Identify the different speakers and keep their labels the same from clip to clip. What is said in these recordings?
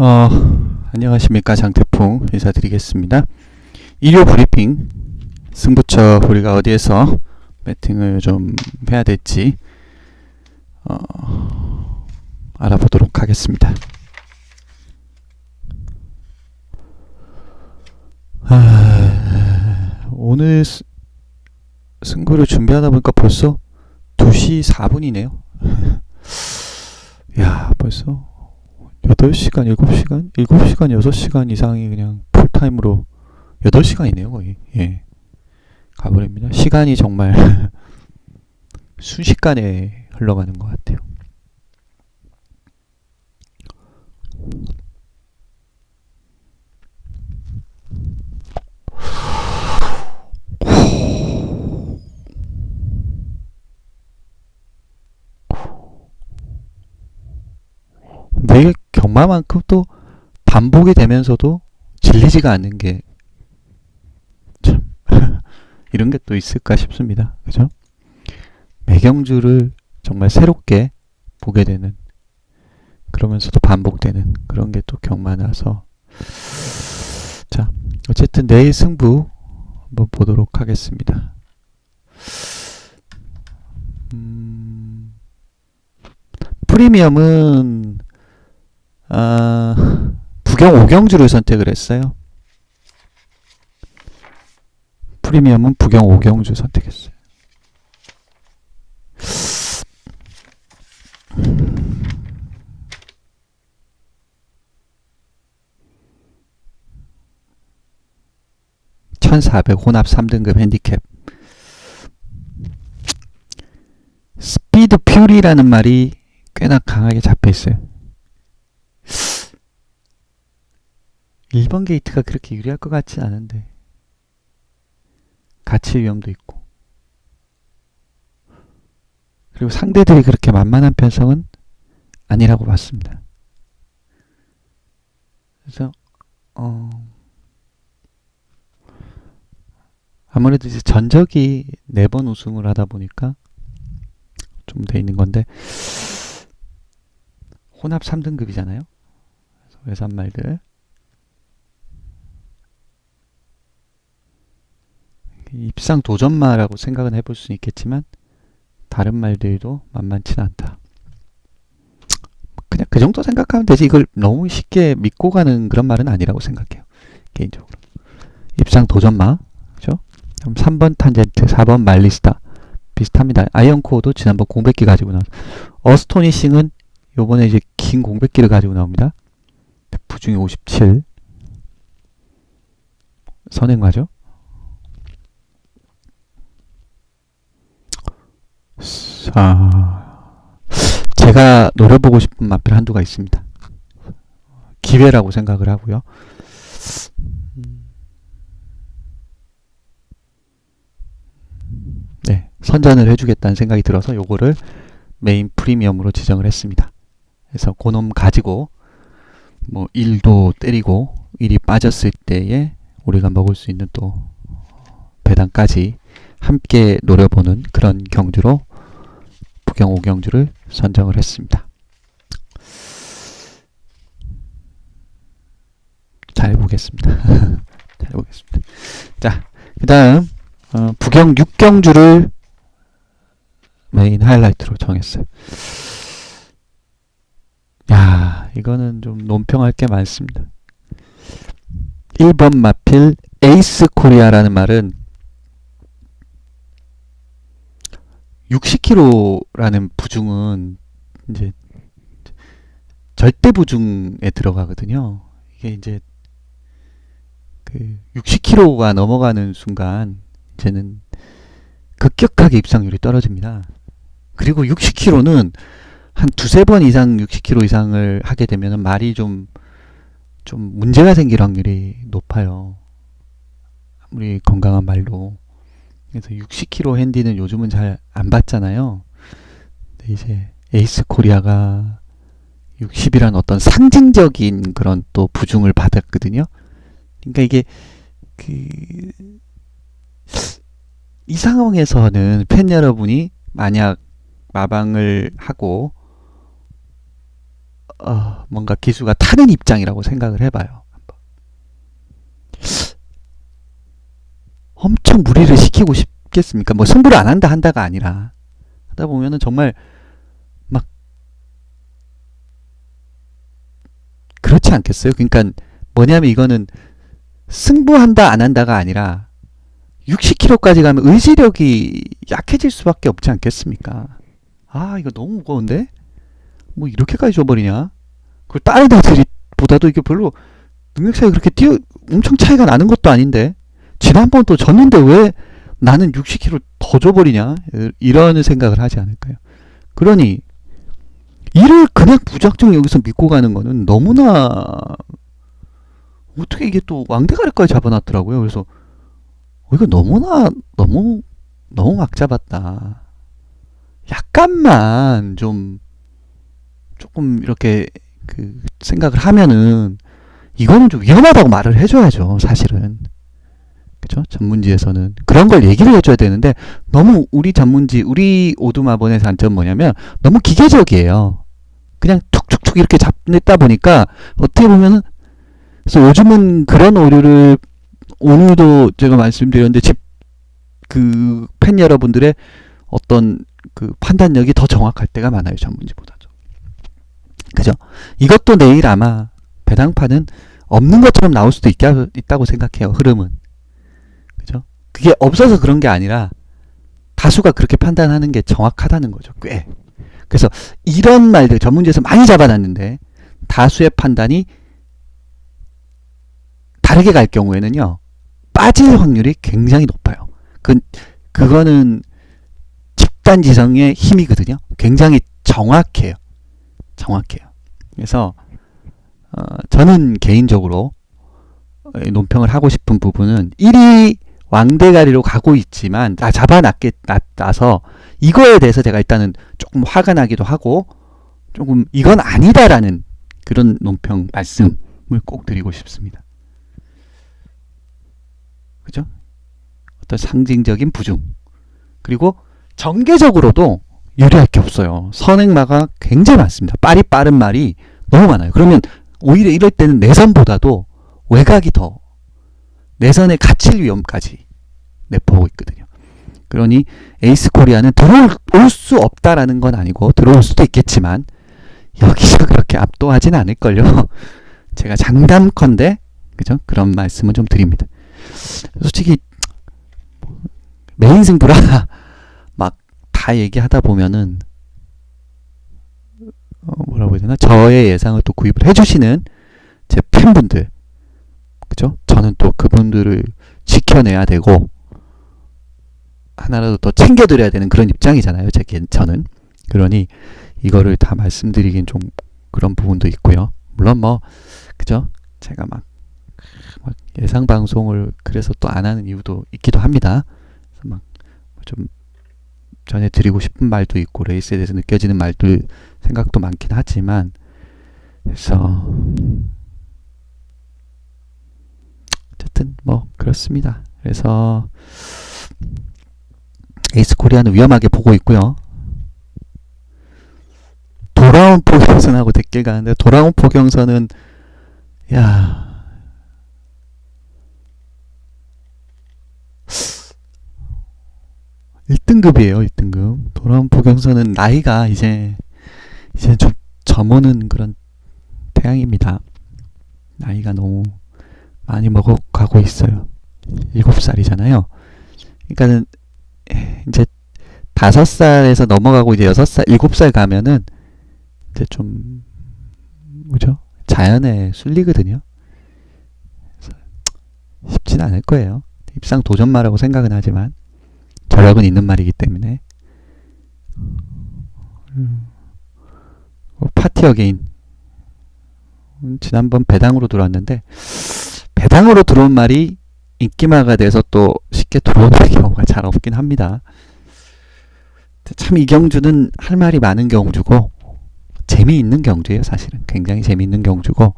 Speaker 1: 안녕하십니까. 장태풍 인사드리겠습니다. 일요 브리핑, 승부처 우리가 어디에서 배팅을 좀 해야 될지 알아보도록 하겠습니다. 오늘 승부를 준비하다 보니까 벌써 2시 4분이네요. 야, 벌써 8시간, 7시간? 7시간, 6시간 이상이 그냥 풀타임으로 8시간이네요, 거의. 예. 가버립니다. 시간이 정말 순식간에 흘러가는 것 같아요. 내 경마만큼 또 반복이 되면서도 질리지가 않는 게 참 이런 게 또 있을까 싶습니다. 그죠? 매경주를 정말 새롭게 보게 되는, 그러면서도 반복되는 그런 게 또 경마나서, 자, 어쨌든 내일 승부 한번 보도록 하겠습니다. 프리미엄은 부경 오경주를 선택을 했어요. 프리미엄은 부경 오경주 선택했어요. (1400) 혼합 3등급 핸디캡. 스피드 퓨리라는 말이 꽤나 강하게 잡혀있어요. 1번 게이트가 그렇게 유리할 것 같진 않은데 가치 위험도 있고, 그리고 상대들이 그렇게 만만한 편성은 아니라고 봤습니다. 그래서 아무래도 이제 전적이 4번 우승을 하다 보니까 좀 돼 있는 건데, 혼합 3등급이잖아요. 그래서 외산말들 입상 도전마라고 생각은 해볼 수는 있겠지만 다른 말들도 만만치는 않다. 그냥 그 정도 생각하면 되지, 이걸 너무 쉽게 믿고 가는 그런 말은 아니라고 생각해요, 개인적으로. 입상 도전마, 그죠? 3번 탄젠트, 4번 말리스타 비슷합니다. 아이언코어도 지난번 공백기 가지고 나왔어요. 어스토니싱은 요번에 이제 긴 공백기를 가지고 나옵니다. 부중이 57. 선행마죠. 제가 노려보고 싶은 마필 한두가 있습니다. 기회라고 생각을 하고요. 네, 선전을 해주겠다는 생각이 들어서 요거를 메인 프리미엄으로 지정을 했습니다. 그래서 그놈 가지고 뭐 1도 때리고 1이 빠졌을 때에 우리가 먹을 수 있는 또 배당까지 함께 노려보는 그런 경주로 부경 오경주를 선정을 했습니다. 잘 보겠습니다. 잘 보겠습니다. 자, 그 다음 부경 6경주를 메인 하이라이트로 정했어요. 야, 이거는 좀 논평할 게 많습니다. 1번 마필 에이스 코리아라는 말은 60kg라는 부중은 이제 절대 부중에 들어가거든요. 이게 이제 그 60kg가 넘어가는 순간 이제는 급격하게 입상률이 떨어집니다. 그리고 60kg는 한 2-3번 이상 60kg 이상을 하게 되면 말이 좀 문제가 생길 확률이 높아요. 아무리 건강한 말로. 그래서 60kg 핸디는 요즘은 잘 안 받잖아요. 근데 이제 에이스 코리아가 60이란 어떤 상징적인 그런 또 부중을 받았거든요. 그러니까 이게 이 상황에서는 팬 여러분이 만약 마방을 하고 뭔가 기수가 타는 입장이라고 생각을 해봐요. 엄청 무리를 시키고 싶겠습니까? 뭐 승부를 안 한다 한다가 아니라 하다 보면은 정말 막 그렇지 않겠어요? 그러니까 뭐냐면 이거는 승부한다 안 한다가 아니라 60kg까지 가면 의지력이 약해질 수밖에 없지 않겠습니까? 아, 이거 너무 무거운데? 뭐 이렇게까지 줘버리냐? 그리고 다른 애들이 보다도 이게 별로 능력 차이가 그렇게 엄청 차이가 나는 것도 아닌데 지난번 또 졌는데 왜 나는 60kg 더 줘버리냐? 이런 생각을 하지 않을까요? 그러니 이를 그냥 무작정 여기서 믿고 가는 거는 너무나 어떻게 이게 또 왕대가리까지 잡아놨더라고요. 그래서 이거 너무 막 잡았다. 약간만 조금 이렇게 그 생각을 하면은 이거는 좀 위험하다고 말을 해줘야죠. 사실은. 그죠? 전문지에서는 그런 걸 얘기를 해줘야 되는데 너무 우리 오두마본의 단점은 뭐냐면 너무 기계적이에요. 그냥 툭툭툭 이렇게 잡냈다 보니까 어떻게 보면은 그래서 요즘은 그런 오류를 오늘도 제가 말씀드렸는데 그 팬 여러분들의 어떤 그 판단력이 더 정확할 때가 많아요. 전문지보다도. 그죠? 이것도 내일 아마 배당판은 없는 것처럼 나올 수도 있다고 생각해요. 흐름은. 그죠? 그게 없어서 그런 게 아니라 다수가 그렇게 판단하는 게 정확하다는 거죠. 꽤. 그래서 이런 말들 전문지에서 많이 잡아놨는데 다수의 판단이 다르게 갈 경우에는요. 빠질 확률이 굉장히 높아요. 그거는 집단 지성의 힘이거든요. 굉장히 정확해요. 그래서 저는 개인적으로 논평을 하고 싶은 부분은 1위 왕대가리로 가고 있지만 잡아놨서 이거에 대해서 제가 일단은 조금 화가 나기도 하고 조금 이건 아니다라는 그런 논평 말씀을 꼭 드리고 싶습니다. 그죠? 어떤 상징적인 부중 그리고 전개적으로도 유리할 게 없어요. 선행마가 굉장히 많습니다. 빨이 빠른 말이 너무 많아요. 그러면 오히려 이럴 때는 내선보다도 외곽이 더 내선에 갇힐 위험까지 내포하고 있거든요. 그러니 에이스코리아는 들어올 수 없다라는 건 아니고 들어올 수도 있겠지만 여기서 그렇게 압도하진 않을걸요. 제가 장담컨대 그죠? 그런 말씀은 좀 드립니다. 솔직히 메인 승부라 막 다 얘기하다 보면은 뭐라고 해야 되나? 저의 예상을 또 구입을 해주시는 제 팬분들 그죠? 저는 또 그분들을 지켜내야 되고 하나라도 더 챙겨드려야 되는 그런 입장이잖아요. 저는. 그러니 이거를 다 말씀드리긴 좀 그런 부분도 있고요. 물론 뭐 그죠? 제가 막 예상 방송을 그래서 또 안 하는 이유도 있기도 합니다. 그래서 막 좀 전해드리고 싶은 말도 있고 레이스에 대해서 느껴지는 말들 생각도 많긴 하지만 그래서 어쨌든 뭐 그렇습니다. 그래서 에이스코리아는 위험하게 보고 있고요. 돌아온 포경선하고 댓글 가는데 돌아온 포경선은 야 1등급이에요. 1등급. 돌아온 포경선은 나이가 이제 좀 저무는 그런 태양입니다. 나이가 너무 많이 먹어가고 있어요. 7살이잖아요. 그러니까는 이제 5살에서 넘어가고 이제 6살, 7살 가면은 이제 좀 뭐죠? 자연에 쏠리거든요. 그래서 쉽진 않을 거예요. 입상 도전마라고 생각은 하지만 저력은 있는 말이기 때문에 파티 어게인 지난번 배당으로 들어왔는데 배당으로 들어온 말이 인기마가 돼서 또 쉽게 들어오는 경우가 잘 없긴 합니다. 참 이 경주는 할 말이 많은 경주고 재미있는 경주예요. 사실은 굉장히 재미있는 경주고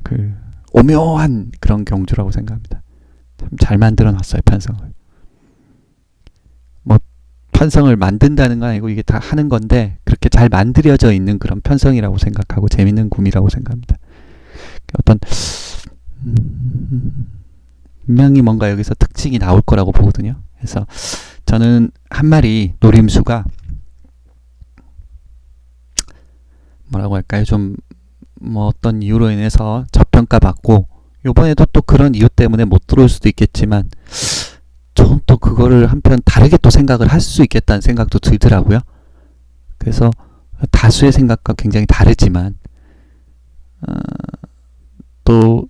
Speaker 1: 그 오묘한 그런 경주라고 생각합니다. 참 잘 만들어 놨어요. 편성을. 뭐 편성을 만든다는 건 아니고 이게 다 하는 건데 그렇게 잘 만들어져 있는 그런 편성이라고 생각하고 재밌는 구미라고 생각합니다. 어떤 분명히 뭔가 여기서 특징이 나올 거라고 보거든요. 그래서 저는 한 마리 노림수가 뭐라고 할까요? 좀 뭐 어떤 이유로 인해서 저평가받고 요번에도 또 그런 이유 때문에 못 들어올 수도 있겠지만 저는 또 그거를 한편 다르게 또 생각을 할 수 있겠다는 생각도 들더라고요. 그래서 다수의 생각과 굉장히 다르지만 또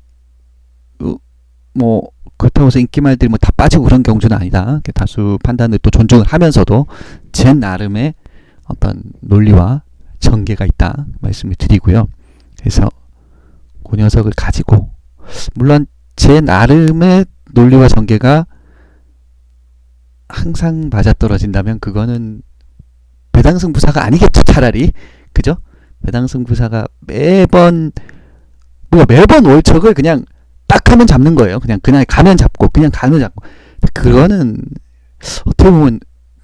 Speaker 1: 뭐 그렇다고 해서 인기말들이 뭐 다 빠지고 그런 경주는 아니다. 다수 판단을 또 존중을 하면서도 제 나름의 어떤 논리와 전개가 있다 말씀을 드리고요. 그래서 그 녀석을 가지고 물론 제 나름의 논리와 전개가 항상 맞아떨어진다면 그거는 배당승부사가 아니겠죠. 차라리 그죠? 배당승부사가 매번 월척을 그냥 딱 하면 잡는 거예요. 그냥 그날 가면 잡고 그냥 가면 잡고 그거는 어떻게 보면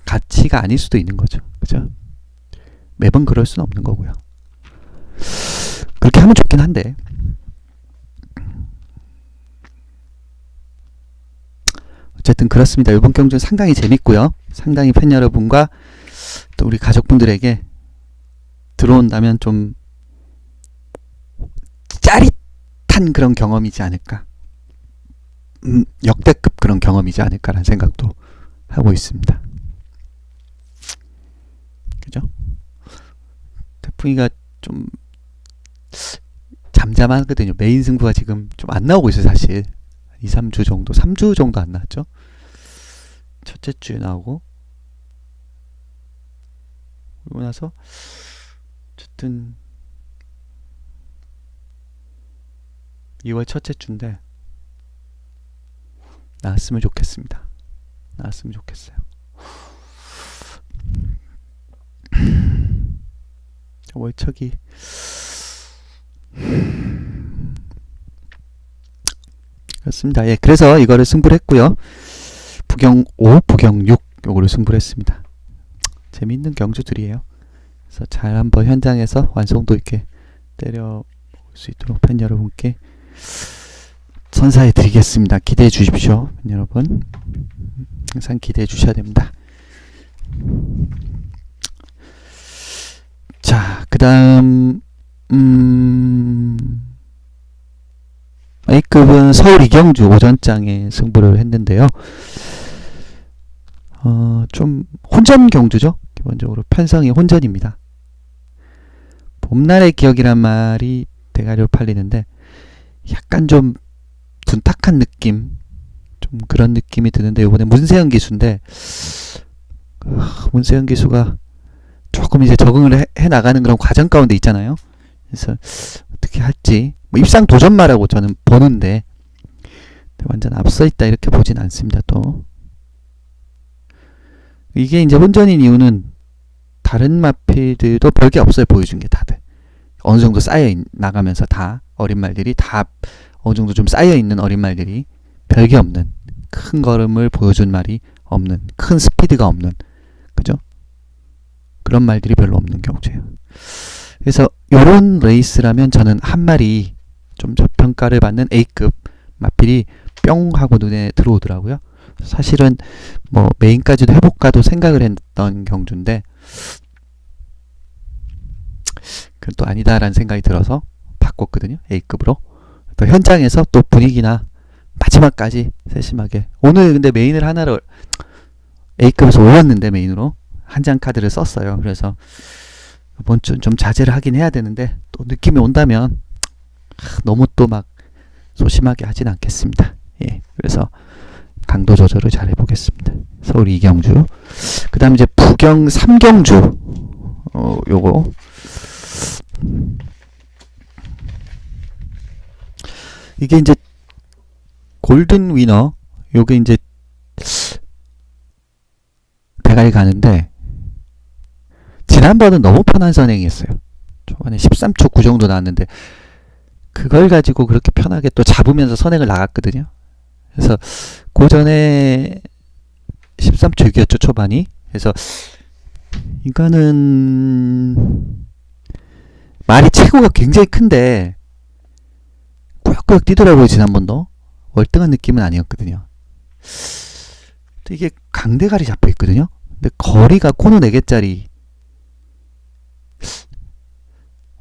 Speaker 1: 가치가 아닐 수도 있는 거죠. 그죠? 매번 그럴 수는 없는 거고요. 그렇게 하면 좋긴 한데 어쨌든 그렇습니다. 이번 경주는 상당히 재밌고요. 상당히 팬 여러분과 또 우리 가족분들에게 들어온다면 좀 짜릿한 그런 경험이지 않을까. 역대급 그런 경험이지 않을까라는 생각도 하고 있습니다. 그죠? 태풍이가 좀 잠잠하거든요. 메인 승부가 지금 좀 안 나오고 있어요. 사실 2, 3주 정도 3주 정도 안 나왔죠. 첫째 주에 나오고 그러고 나서 어쨌든 2월 첫째 주인데 나왔으면 좋겠습니다. 나왔으면 좋겠어요. 월척이 그렇습니다. 예, 그래서 이거를 승부를 했고요. 부경 5, 부경 6 요거를 승부를 했습니다. 재미있는 경주들이에요. 그래서 잘 한번 현장에서 완성도 있게 때려볼 수 있도록 팬 여러분께 선사해 드리겠습니다. 기대해 주십시오. 팬 여러분. 항상 기대해 주셔야 됩니다. 자, 그 다음 A급은 서울 이경주 오전장에 승부를 했는데요. 좀 혼전 경주죠. 기본적으로 편성이 혼전입니다. 봄날의 기억이란 말이 대가리로 팔리는데 약간 좀 둔탁한 느낌, 좀 그런 느낌이 드는데 이번에 문세영 기수인데 문세영 기수가 조금 이제 적응을 해 나가는 그런 과정 가운데 있잖아요. 그래서 어떻게 할지 뭐 입상 도전마라고 저는 보는데 완전 앞서 있다 이렇게 보진 않습니다. 또 이게 이제 혼전인 이유는 다른 마필들도 별게 없어요. 보여준 게 다들 어느 정도 쌓여 나가면서 다 어린 말들이 다 어느 정도 좀 쌓여 있는 어린 말들이 별게 없는 큰 걸음을 보여준 말이 없는 큰 스피드가 없는 그죠? 그런 말들이 별로 없는 경주예요. 그래서 요런 레이스라면 저는 한 마리 좀 저평가를 받는 A급 마필이 뿅 하고 눈에 들어오더라고요. 사실은 뭐 메인까지도 해볼까도 생각을 했던 경주인데 그건 또 아니다라는 생각이 들어서 바꿨거든요. A급으로. 또 현장에서 또 분위기나 마지막까지 세심하게 오늘 근데 메인을 하나를 A급에서 올렸는데 메인으로 한 장 카드를 썼어요. 그래서 이번 주 좀 자제를 하긴 해야 되는데 또 느낌이 온다면 너무 또 막 소심하게 하진 않겠습니다. 예, 그래서 강도 조절을 잘 해보겠습니다. 서울 이경주. 그 다음 이제 부경 3경주. 요거. 이게 이제 골든 위너. 요게 이제 대가리 가는데 지난번은 너무 편한 선행이었어요. 초반에 13초 9 정도 나왔는데 그걸 가지고 그렇게 편하게 또 잡으면서 선행을 나갔거든요. 그래서 그 전에 13초 6이었죠 초반이. 그래서 이거는 말이 체구가 굉장히 큰데 꾸역꾸역 뛰더라고요. 지난번도 월등한 느낌은 아니었거든요. 이게 강대갈이 잡혀있거든요. 근데 거리가 코너 4개짜리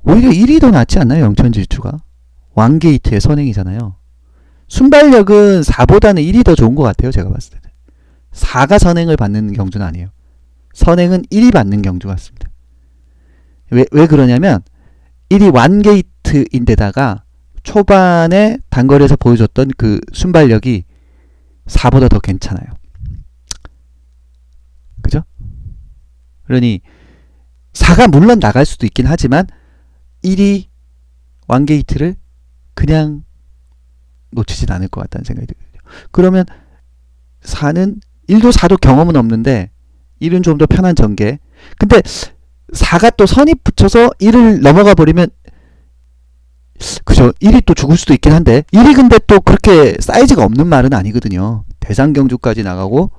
Speaker 1: 오히려 1이 더 낫지 않나요? 영천질주가 왕게이트의 선행이잖아요. 순발력은 4보다는 1이 더 좋은 것 같아요. 제가 봤을 때는 4가 선행을 받는 경주는 아니에요. 선행은 1이 받는 경주 같습니다. 왜 그러냐면 1이 완게이트인데다가 초반에 단거리에서 보여줬던 그 순발력이 4보다 더 괜찮아요. 그죠? 그러니 4가 물론 나갈 수도 있긴 하지만 1이 완게이트를 그냥 놓치진 않을 것 같다는 생각이 들거든요. 그러면 4는 1도 4도 경험은 없는데 1은 좀 더 편한 전개. 근데 4가 또 선입 붙여서 1을 넘어가 버리면 그죠? 1이 또 죽을 수도 있긴 한데 1이 근데 또 그렇게 사이즈가 없는 말은 아니거든요. 대상경주까지 나가고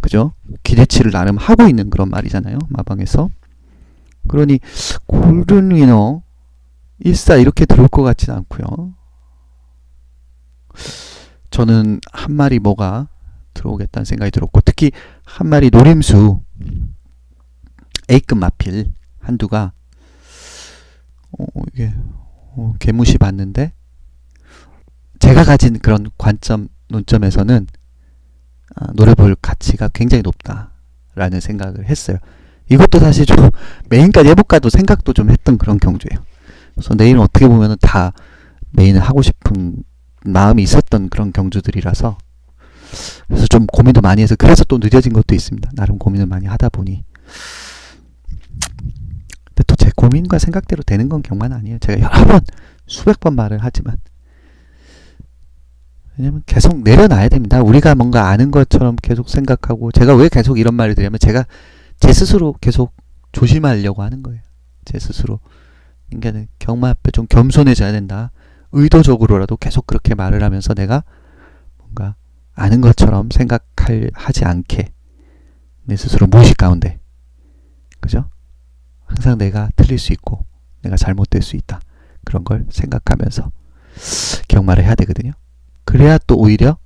Speaker 1: 그죠? 기대치를 나름 하고 있는 그런 말이잖아요. 마방에서. 그러니 골든위너 1사 이렇게 들어올 것 같진 않고요. 저는 한 마리 뭐가 들어오겠다는 생각이 들었고 특히 한 마리 노림수 A급 마필 한두가 이게 개무시 봤는데 제가 가진 그런 관점 논점에서는 노려볼 가치가 굉장히 높다라는 생각을 했어요. 이것도 사실 좀 메인까지 해볼까도 생각도 좀 했던 그런 경주예요. 그래서 내일은 어떻게 보면은 다 메인을 하고 싶은 마음이 있었던 그런 경주들이라서 그래서 좀 고민도 많이 해서 그래서 또 늦어진 것도 있습니다. 나름 고민을 많이 하다 보니 근데 또 제 고민과 생각대로 되는 건 경만 아니에요. 제가 여러 번 수백 번 말을 하지만 왜냐면 계속 내려놔야 됩니다. 우리가 뭔가 아는 것처럼 계속 생각하고 제가 왜 계속 이런 말을 드리냐면 제가 제 스스로 계속 조심하려고 하는 거예요. 제 스스로 인간은 경마 앞에 좀 겸손해져야 된다. 의도적으로라도 계속 그렇게 말을 하면서 내가 뭔가 아는 것처럼 생각하지 않게 내 스스로 무의식 가운데 그죠? 항상 내가 틀릴 수 있고 내가 잘못될 수 있다. 그런 걸 생각하면서 경마를 해야 되거든요. 그래야 또 오히려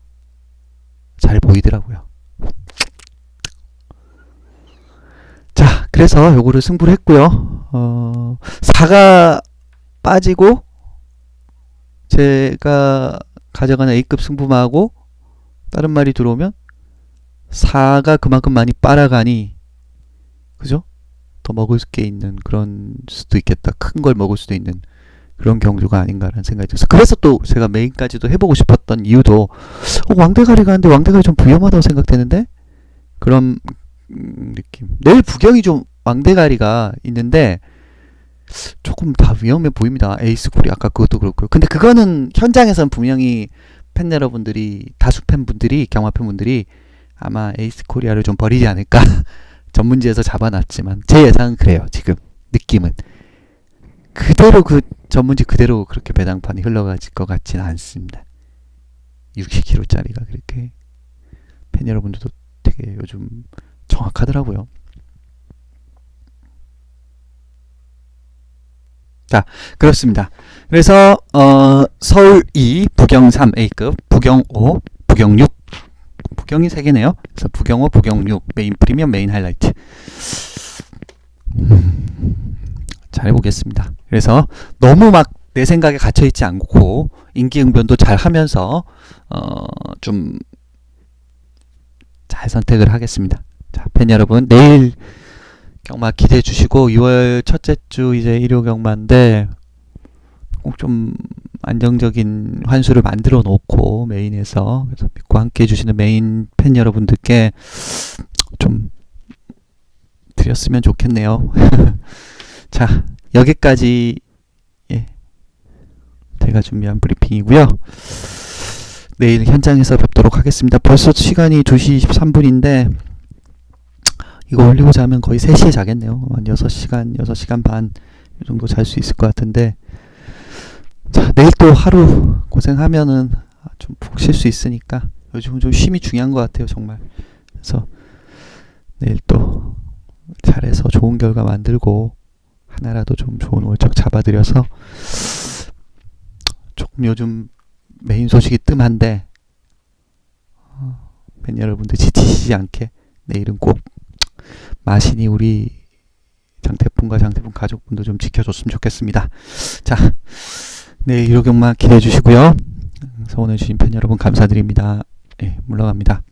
Speaker 1: 잘 보이더라고요. 자, 그래서 요거를 승부를 했고요. 4가 빠지고 제가 가져가는 A급 승부마하고 다른 말이 들어오면 4가 그만큼 많이 빨아가니 그죠? 더 먹을 게 있는 그런 수도 있겠다. 큰 걸 먹을 수도 있는 그런 경주가 아닌가라는 생각이 들어서 그래서 또 제가 메인까지도 해보고 싶었던 이유도 왕대가리 가는데 왕대가리 좀 위험하다고 생각되는데 그런 느낌. 내일 부경이 좀 왕대가리가 있는데 조금 다 위험해 보입니다. 에이스콜이 아까 그것도 그렇고요. 근데 그거는 현장에서는 분명히 팬 여러분들이 다수 팬분들이 경마 팬분들이 아마 에이스코리아를 좀 버리지 않을까 전문지에서 잡아놨지만 제 예상은 그래요. 지금 느낌은 그대로 그 전문지 그대로 그렇게 배당판이 흘러가질 것 같지는 않습니다. 60kg짜리가 그렇게 팬 여러분들도 되게 요즘 정확하더라고요. 자, 그렇습니다. 그래서 서울 2, 부경 3 A급, 부경 5, 부경 6 부경이 3개네요. 그래서 부경 5, 부경 6 메인 프리미엄, 메인 하이라이트 잘 해보겠습니다. 그래서 너무 막 내 생각에 갇혀있지 않고 인기응변도 잘 하면서 좀 잘 선택을 하겠습니다. 자, 팬 여러분 내일 경마 기대해 주시고 6월 첫째 주 이제 일요 경마인데 꼭 좀 안정적인 환수를 만들어 놓고 메인에서 그래서 믿고 함께 해주시는 메인 팬 여러분들께 좀 드렸으면 좋겠네요. 자, 여기까지 제가 준비한 브리핑이고요. 내일 현장에서 뵙도록 하겠습니다. 벌써 시간이 2시 23분인데 이거 올리고 자면 거의 3시에 자겠네요. 한 6시간 반 이 정도 잘 수 있을 것 같은데 자, 내일 또 하루 고생하면은 좀 푹 쉴 수 있으니까 요즘은 좀 쉼이 중요한 것 같아요. 정말. 그래서 내일 또 잘해서 좋은 결과 만들고 하나라도 좀 좋은 월척 잡아드려서 조금 요즘 메인 소식이 뜸한데 팬 여러분들 지치시지 않게 내일은 꼭 마신이 우리 장태풍과 장태풍 가족분들 좀 지켜줬으면 좋겠습니다. 자, 내일 1호 경마 기대해 주시고요. 응원해 주신 팬 여러분 감사드립니다. 예, 물러갑니다.